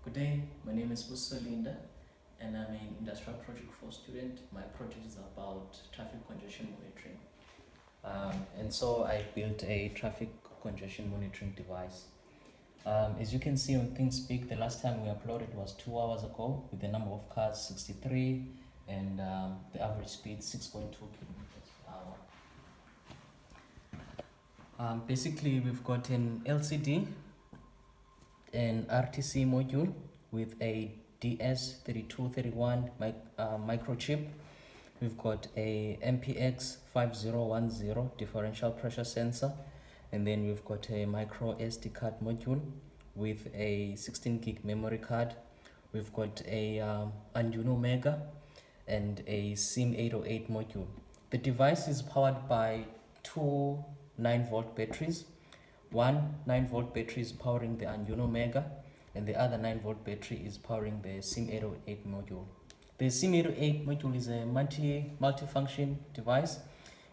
Good day, my name is Linda and I'm an industrial project 4 student. My project is about traffic congestion monitoring. And so I built a traffic congestion monitoring device. As you can see on ThinkSpeak, the last time we uploaded was 2 hours ago with the number of cars 63 and the average speed 6.2 kilometers per hour. Basically, we've got an LCD, an RTC module with a DS3231 microchip. We've got a MPX 5010 differential pressure sensor, and then we've got a micro SD card module with a 16 gig memory card. We've got a Arduino Mega and a SIM 808 module. The device is powered by two 9-volt batteries. One 9-volt battery is powering the Arduino Mega, and the other 9-volt battery is powering the SIM 808 module. The SIM 808 module is a multifunction device.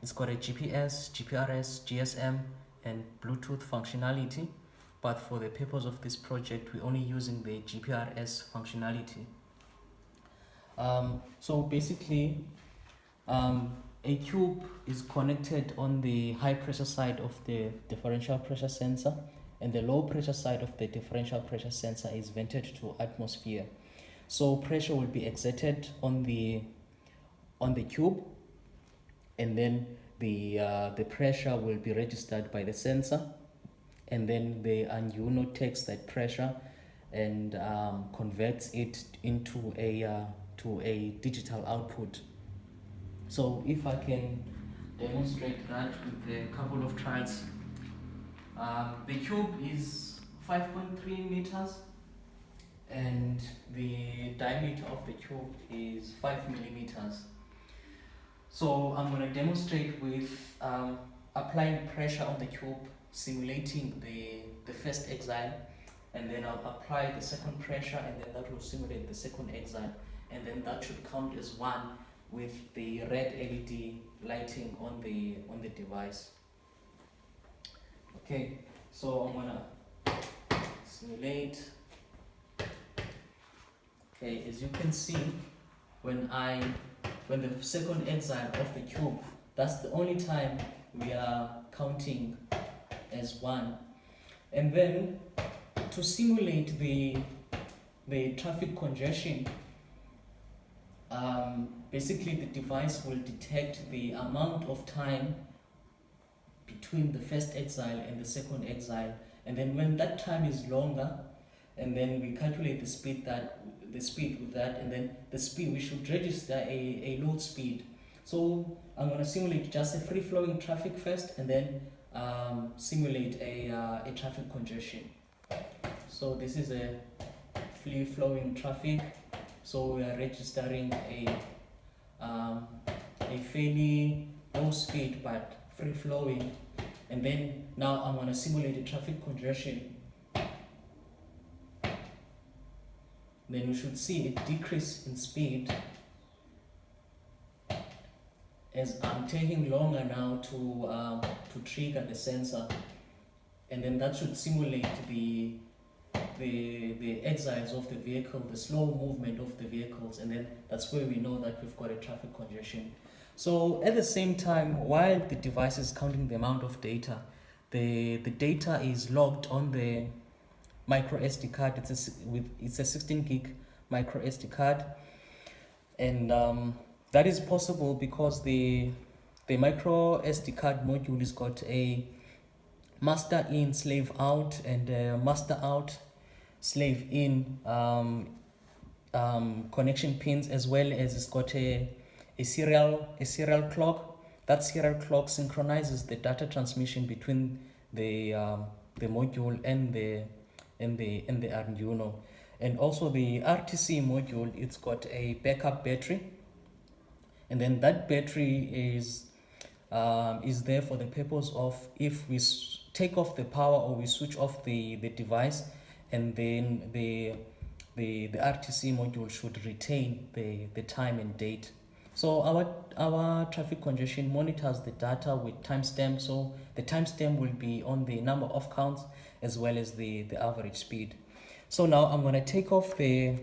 It's got a GPS, GPRS, GSM, and Bluetooth functionality. But for the purpose of this project, we're only using the GPRS functionality. So basically, a cube is connected on the high pressure side of the differential pressure sensor, and the low pressure side of the differential pressure sensor is vented to atmosphere. So pressure will be exerted on the cube, and then the pressure will be registered by the sensor, and then the Arduino takes that pressure and converts it into a digital output. So if I can demonstrate that with a couple of trials. The cube is 5.3 meters and the diameter of the cube is 5 millimeters. So I'm going to demonstrate with applying pressure on the cube, simulating the first exile, and then I'll apply the second pressure, and then that will simulate the second exile, and then that should count as 1 with the red LED lighting on the device. Okay, so I'm gonna simulate. Okay, as you can see, when the second exile of the cube, that's the only time we are counting as 1. And then to simulate the traffic congestion, basically the device will detect the amount of time between the first exile and the second exile, and then when that time is longer, and then we calculate the speed with that, and then the speed, we should register a load speed. So I'm going to simulate just a free-flowing traffic first, and then simulate a traffic congestion. So this is a free-flowing traffic. So we are registering a fairly low speed but free-flowing, and then now I'm going to simulate a traffic congestion. Then we should see a decrease in speed as I'm taking longer now to trigger the sensor, and then that should simulate the exiles of the vehicle, the slow movement of the vehicles, and then that's where we know that we've got a traffic congestion. So at the same time, while the device is counting the amount of data, the data is logged on the micro SD card. It's a 16 gig micro SD card, and that is possible because the micro SD card module has got a master in, slave out, and a master out, slave in connection pins, as well as it's got a serial clock. That serial clock synchronizes the data transmission between the module and the Arduino. And also the RTC module, it's got a backup battery, and then that battery is there for the purpose of if we take off the power or we switch off the device, and then the RTC module should retain the time and date. So our traffic congestion monitors the data with timestamp. So the timestamp will be on the number of counts as well as the average speed. So now I'm gonna take off the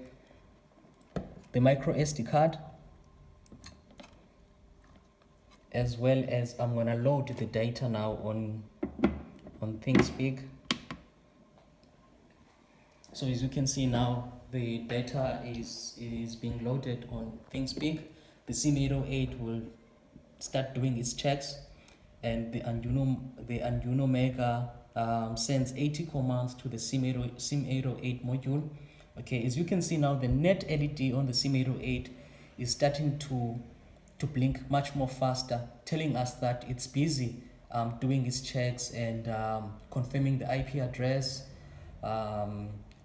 micro SD card, as well as I'm gonna load the data now on ThinkSpeak. So as you can see now, the data is being loaded on ThinkSpeak. The SIM808 will start doing its checks, and the Arduino Mega sends 80 commands to the SIM808 module. Okay, as you can see now, the net LED on the SIM808 is starting to blink much more faster, telling us that it's busy doing its checks and confirming the IP address,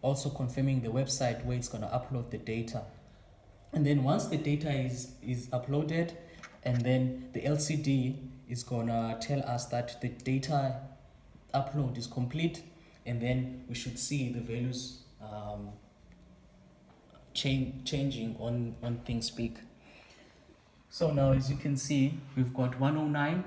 also confirming the website where it's going to upload the data. And then once the data is uploaded, and then the LCD is going to tell us that the data upload is complete, and then we should see the values changing on ThinkSpeak. So now, as you can see, we've got 109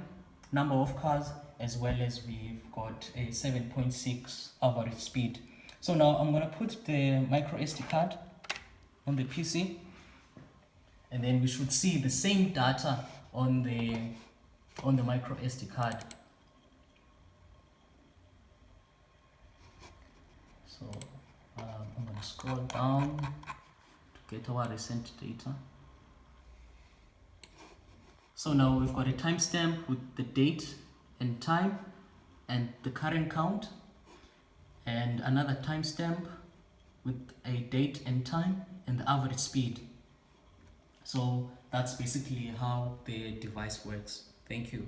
number of cars, as well as we've got a 7.6 average speed. So now I'm going to put the micro SD card on the PC, and then we should see the same data on the micro SD card. So I'm going to scroll down to get our recent data. So now we've got a timestamp with the date and time and the current count, and another timestamp with a date and time and the average speed. So that's basically how the device works. Thank you.